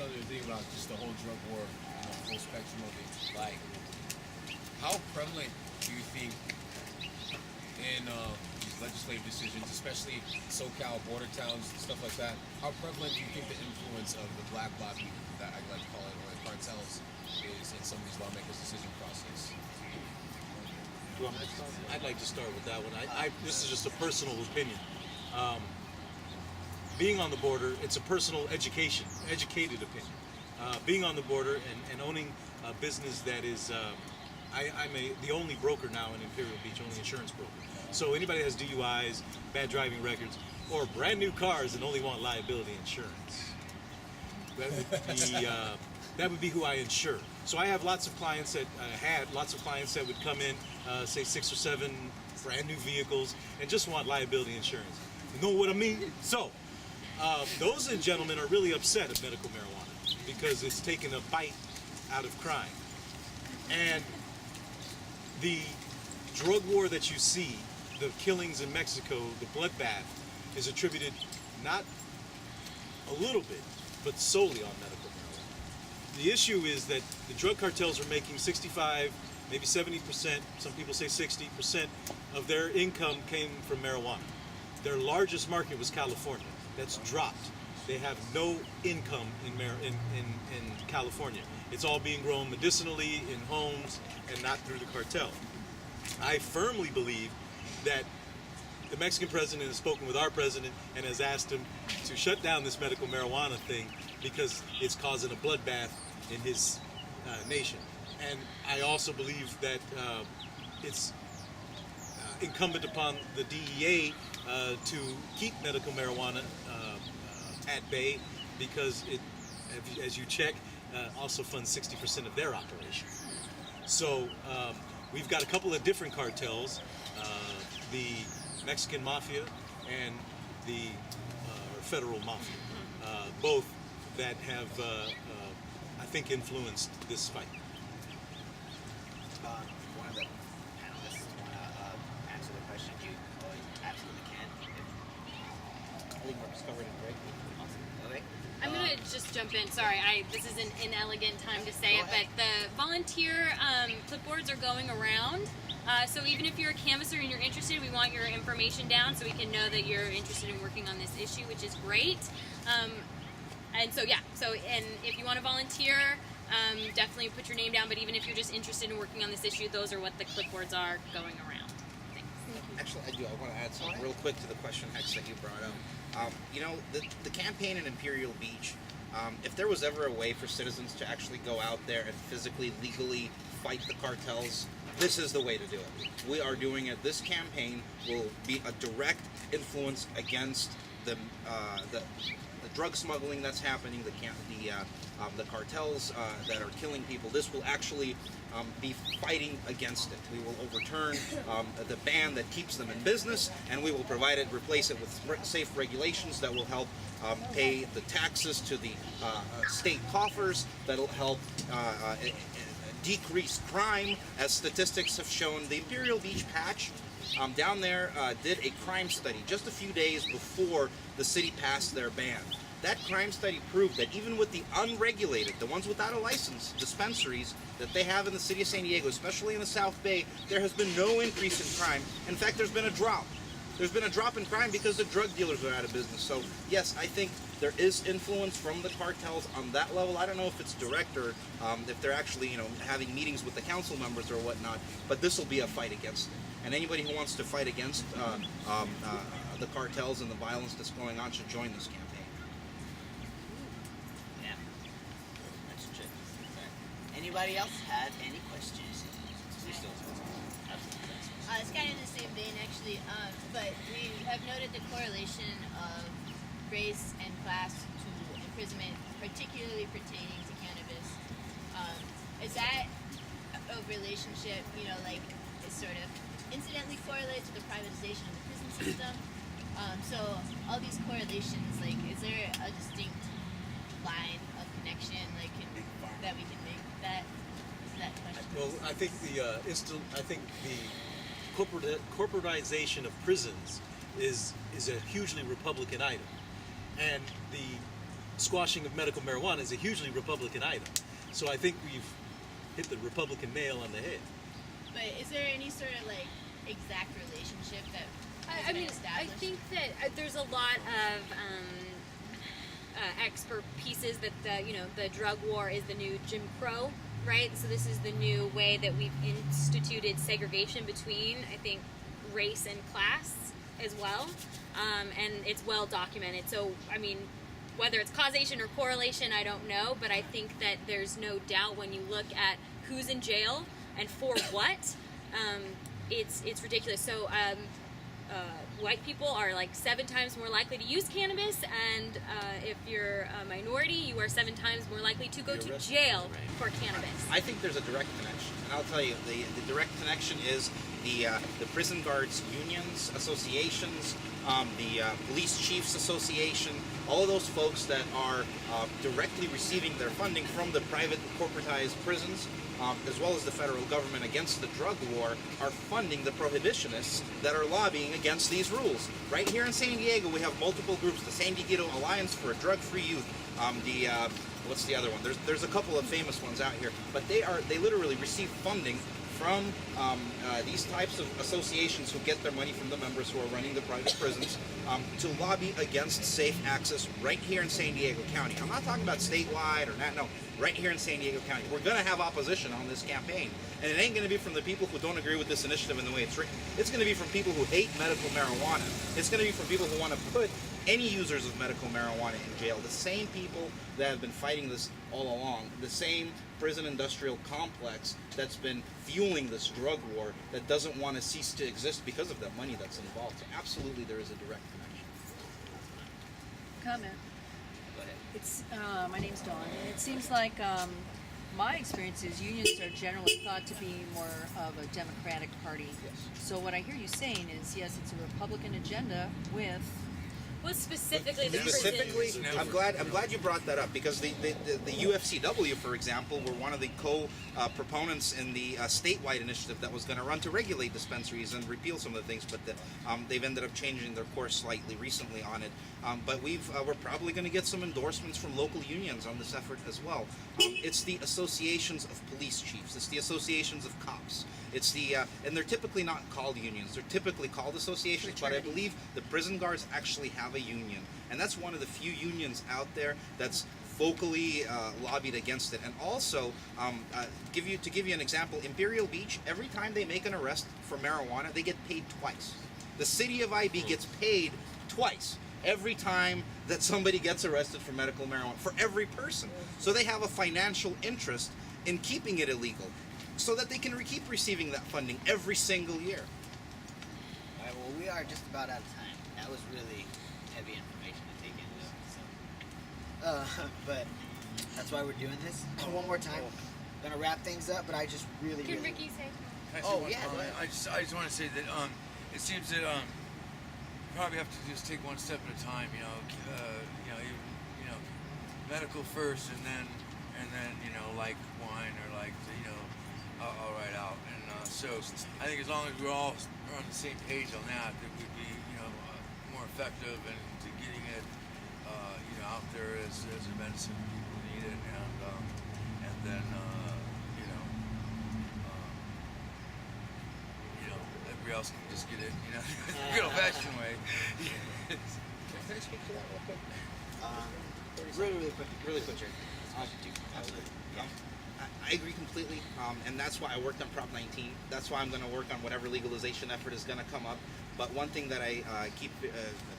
something to think about, just the whole drug war, full spectrum of it. Like, how prevalent do you think in these legislative decisions, especially SoCal, border towns, stuff like that, how prevalent do you think the influence of the black lobby, that I like to call it, or the cartels, is in some of these lawmakers' decision process? I'd like to start with that one. This is just a personal opinion. Being on the border, it's a personal educated opinion. Being on the border and owning a business that is, I'm the only broker now in Imperial Beach, only insurance broker. So anybody that has DUIs, bad driving records, or brand new cars and only want liability insurance, that would be who I insure. So I have lots of clients that would come in, say 6 or 7 brand new vehicles, and just want liability insurance. You know what I mean? So those gentlemen are really upset at medical marijuana because it's taken a bite out of crime. And the drug war that you see, the killings in Mexico, the bloodbath, is attributed not a little bit, but solely on medical marijuana. The issue is that the drug cartels are making 65, maybe 70%, some people say 60% of their income came from marijuana. Their largest market was California. That's dropped. They have no income in California. It's all being grown medicinally in homes and not through the cartel. I firmly believe that the Mexican president has spoken with our president and has asked him to shut down this medical marijuana thing because it's causing a bloodbath in his nation. And I also believe that it's incumbent upon the DEA to keep medical marijuana at bay because it, as you check, also funds 60% of their operation. So we've got a couple of different cartels, the Mexican mafia and the federal mafia, both that have, I think, influenced this fight. One of the panelists want to answer the question. You absolutely can. I think we're covered in break. Awesome. Okay. I'm going to just jump in. Sorry, this is an inelegant time to say it, but the volunteer clipboards are going around. So even if you're a canvasser and you're interested, we want your information down so we can know that you're interested in working on this issue, which is great. And so, yeah, and if you want to volunteer, definitely put your name down, but even if you're just interested in working on this issue, those are what the clipboards are going around. Thanks. Actually, I do. I want to add something real quick to the question, Hex, that you brought up. The campaign in Imperial Beach, if there was ever a way for citizens to actually go out there and physically, legally fight the cartels, this is the way to do it. We are doing it. This campaign will be a direct influence against the drug smuggling that's happening, the cartels that are killing people. This will actually be fighting against it. We will overturn the ban that keeps them in business, and we will replace it with safe regulations that will help pay the taxes to the state coffers, that'll help decrease crime, as statistics have shown. The Imperial Beach patch down there did a crime study just a few days before the city passed their ban. That crime study proved that even with the unregulated, the ones without a license, dispensaries that they have in the city of San Diego, especially in the South Bay, there has been no increase in crime. In fact, there's been a drop. There's been a drop in crime because the drug dealers are out of business. So yes, I think there is influence from the cartels on that level. I don't know if it's direct or if they're actually, having meetings with the council members or whatnot, but this will be a fight against it. And anybody who wants to fight against the cartels and the violence that's going on should join this campaign. Yeah. That's true. Anybody else have any questions? It's kind of in the same vein, actually, but we have noted the correlation of race and class to imprisonment, particularly pertaining to cannabis. Is that a relationship, is sort of incidentally correlated to the privatization of the prison system? So all these correlations, is there a distinct line of connection, that we can make that question? Well, I think the corporatization of prisons is a hugely Republican item, and the squashing of medical marijuana is a hugely Republican item. So I think we've hit the Republican nail on the head. But is there any sort of like exact relationship that has I been mean, I established? think that there's a lot of expert pieces that the drug war is the new Jim Crow, right? So this is the new way that we've instituted segregation between, I think, race and class as well, and it's well documented. So, I mean, whether it's causation or correlation, I don't know, but I think that there's no doubt when you look at who's in jail and for what, it's ridiculous. So, white people are like 7 times more likely to use cannabis, and if you're a minority, you are 7 times more likely to go to jail for cannabis. I think there's a direct connection, and I'll tell you, the direct connection is the prison guards unions, associations, the police chiefs association, all of those folks that are directly receiving their funding from the private corporatized prisons, as well as the federal government against the drug war, are funding the prohibitionists that are lobbying against these rules. Right here in San Diego, we have multiple groups: the San Diego Alliance for a Drug-Free Youth, what's the other one? There's a couple of famous ones out here, but they literally receive funding from these types of associations who get their money from the members who are running the private prisons to lobby against safe access right here in San Diego County. I'm not talking about statewide or not, no, right here in San Diego County. We're going to have opposition on this campaign, and it ain't going to be from the people who don't agree with this initiative and the way it's written. It's going to be from people who hate medical marijuana. It's going to be from people who want to put any users of medical marijuana in jail, the same people that have been fighting this all along, the same prison industrial complex that's been fueling this drug war that doesn't want to cease to exist because of that money that's involved. So absolutely there is a direct connection. Comment. Go ahead. It's my name's Dawn, and it seems like my experience is unions are generally thought to be more of a Democratic party. Yes. So what I hear you saying is, yes, it's a Republican agenda with. Well, specifically the Specifically, prison. I'm glad you brought that up, because the UFCW, for example, were one of the co-proponents in the statewide initiative that was going to run to regulate dispensaries and repeal some of the things, but they've ended up changing their course slightly recently on it. But we're probably going to get some endorsements from local unions on this effort as well. It's the associations of police chiefs. It's the associations of cops. It's and they're typically not called unions. They're typically called associations, but I believe the prison guards actually have a union. And that's one of the few unions out there that's vocally lobbied against it. And also, give you an example, Imperial Beach, every time they make an arrest for marijuana, they get paid twice. The city of IB gets paid twice every time that somebody gets arrested for medical marijuana, for every person. So they have a financial interest in keeping it illegal, so that they can keep receiving that funding every single year. All right, well, we are just about out of time. That was really heavy information to take in. So, but that's why we're doing this. One more time. Gonna wrap things up, but I just really, Can really... Ricky say? Oh, yeah, go ahead. I just want to say that it seems that you probably have to just take one step at a time. Medical first, and then like wine or like all right out. And so I think as long as we're all on the same page on that, that we'd be more effective into getting it out there as a medicine people need it, and then everybody else can just get it the good old-fashioned way. Can I speak to that real quick? Really quick, Jerry. Absolutely. I agree completely, and that's why I worked on Prop 19. That's why I'm going to work on whatever legalization effort is going to come up. But one thing that I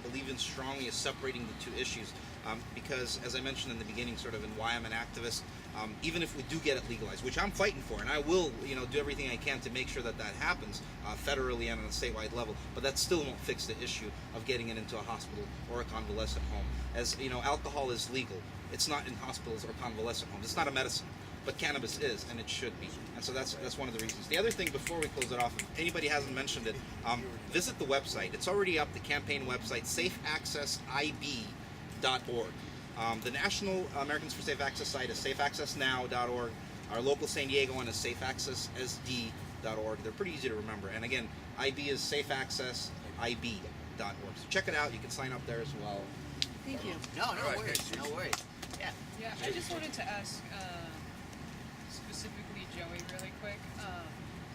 believe in strongly is separating the two issues, because as I mentioned in the beginning, sort of in why I'm an activist, even if we do get it legalized, which I'm fighting for, and I will, do everything I can to make sure that that happens federally and on a statewide level, but that still won't fix the issue of getting it into a hospital or a convalescent home. As alcohol is legal. It's not in hospitals or convalescent homes. It's not a medicine, but cannabis is, and it should be. And so that's one of the reasons. The other thing, before we close it off, if anybody hasn't mentioned it, visit the website. It's already up, the campaign website, safeaccessib.org. The National Americans for Safe Access site is safeaccessnow.org. Our local San Diego one is safeaccesssd.org. They're pretty easy to remember. And again, IB is safeaccessib.org. So check it out. You can sign up there as well. Thank you. No, no All right, worries. thanks, No worries. Yeah. Yeah, I just wanted to ask specifically Joey really quick,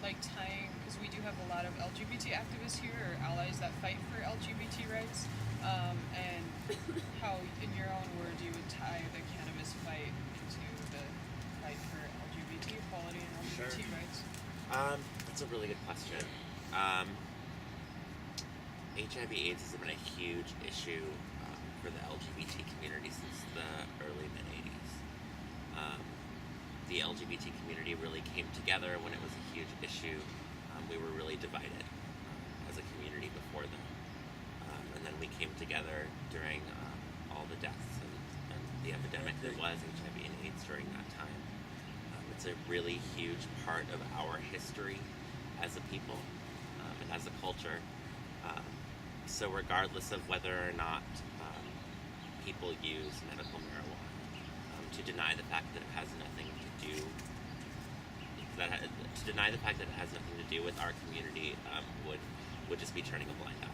like tying, because we do have a lot of LGBT activists here, or allies that fight for LGBT rights, and how, in your own words, you would tie the cannabis fight into the fight for LGBT equality and LGBT rights. That's a really good question. HIV/AIDS has been a huge issue for the LGBT community since the early mid-'80s. The LGBT community really came together when it was a huge issue. We were really divided as a community before then. And then we came together during all the deaths and the epidemic that was HIV and AIDS during that time. It's a really huge part of our history as a people and as a culture. So regardless of whether or not people use medical marijuana, to deny the fact that it has nothing to do with our community would just be turning a blind eye.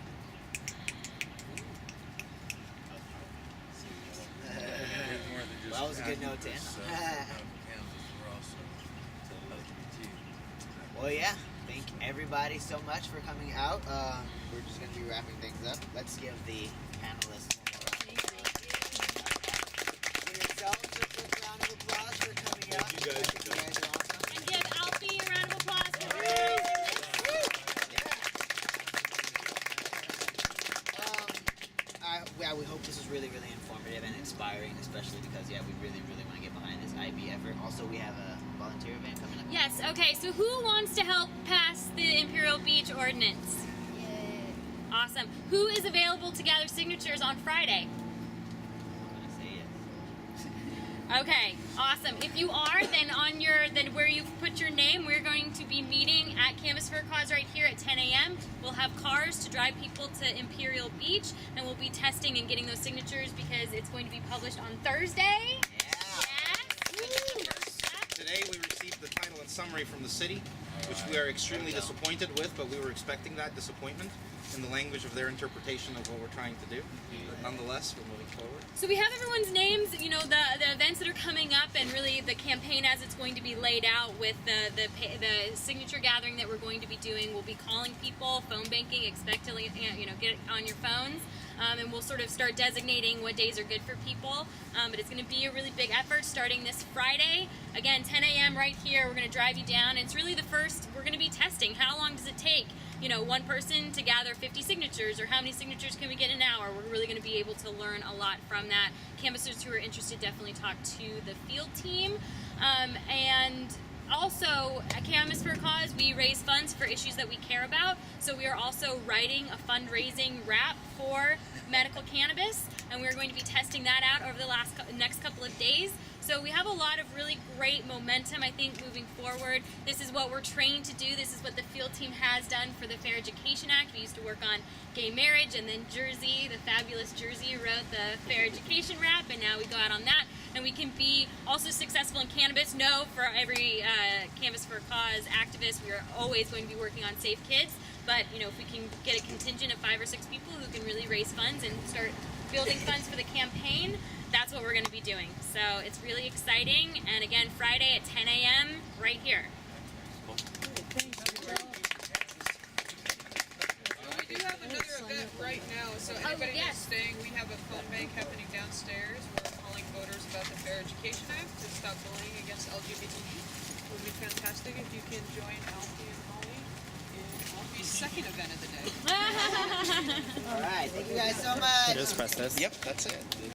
More than just Well, that was a good note to end activists, on. cannabis, we're also LGBT. Well, yeah. Thank everybody so much for coming out. We're just going to be wrapping things up. Let's give the panelists one more round of applause. Give yourselves a quick round of applause for coming out. Thank you guys for coming. You guys are awesome. And give Alfie a round of applause for Yeah, we hope this was really, really informative and inspiring, especially because, yeah, we really, really want to get behind this IB effort. Also, we have a volunteer event coming up. Yes, okay, so who wants to help pass the Imperial Beach Ordinance? Yeah. Awesome. Who is available to gather signatures on Friday? I'm going to say yes. Okay, awesome. If you are, then where you put your name, we're going to be meeting at Canvas for a Cause right here at 10 a.m. We'll have cars to drive people to Imperial Beach, and we'll be testing and getting those signatures because it's going to be published on Thursday. Yes. Today we received the title and summary from the city, which we are extremely disappointed with, but we were expecting that disappointment in the language of their interpretation of what we're trying to do. But nonetheless, we're moving forward. So we have everyone's names, the events that are coming up, and really the campaign as it's going to be laid out with the signature gathering that we're going to be doing. We'll be calling people, phone banking, expect to get it on your phones. And we'll sort of start designating what days are good for people. But it's going to be a really big effort starting this Friday. Again, 10 a.m. right here. We're going to drive you down. And it's really the first, we're going to be testing. How long does it take, one person to gather 50 signatures, or how many signatures can we get in an hour? We're really going to be able to learn a lot from that. Canvassers who are interested definitely talk to the field team. And also, at Canvas for a Cause, we raise funds for issues that we care about. So we are also writing a fundraising wrap for medical cannabis, and we're going to be testing that out over the next couple of days. So we have a lot of really great momentum, I think, moving forward. This is what we're trained to do. This is what the field team has done for the Fair Education Act. We used to work on gay marriage, and then Jersey, the fabulous Jersey, wrote the Fair Education Rap, and now we go out on that. And we can be also successful in cannabis. No, for every Canvas for a Cause activist, we are always going to be working on Safe Kids. But, if we can get a contingent of 5 or 6 people who can really raise funds and start building funds for the campaign, that's what we're going to be doing. So it's really exciting. And again, Friday at 10 a.m. right here. We do have another event right now, so anybody yes. who's staying, we have a phone bank happening downstairs. We're calling voters about the Fair Education Act to stop bullying against LGBT youth. It would be fantastic if you can join Alfie and Holly in Alfie's second event of the day. All right. Thank you guys so much. Just press this. Yep, that's it.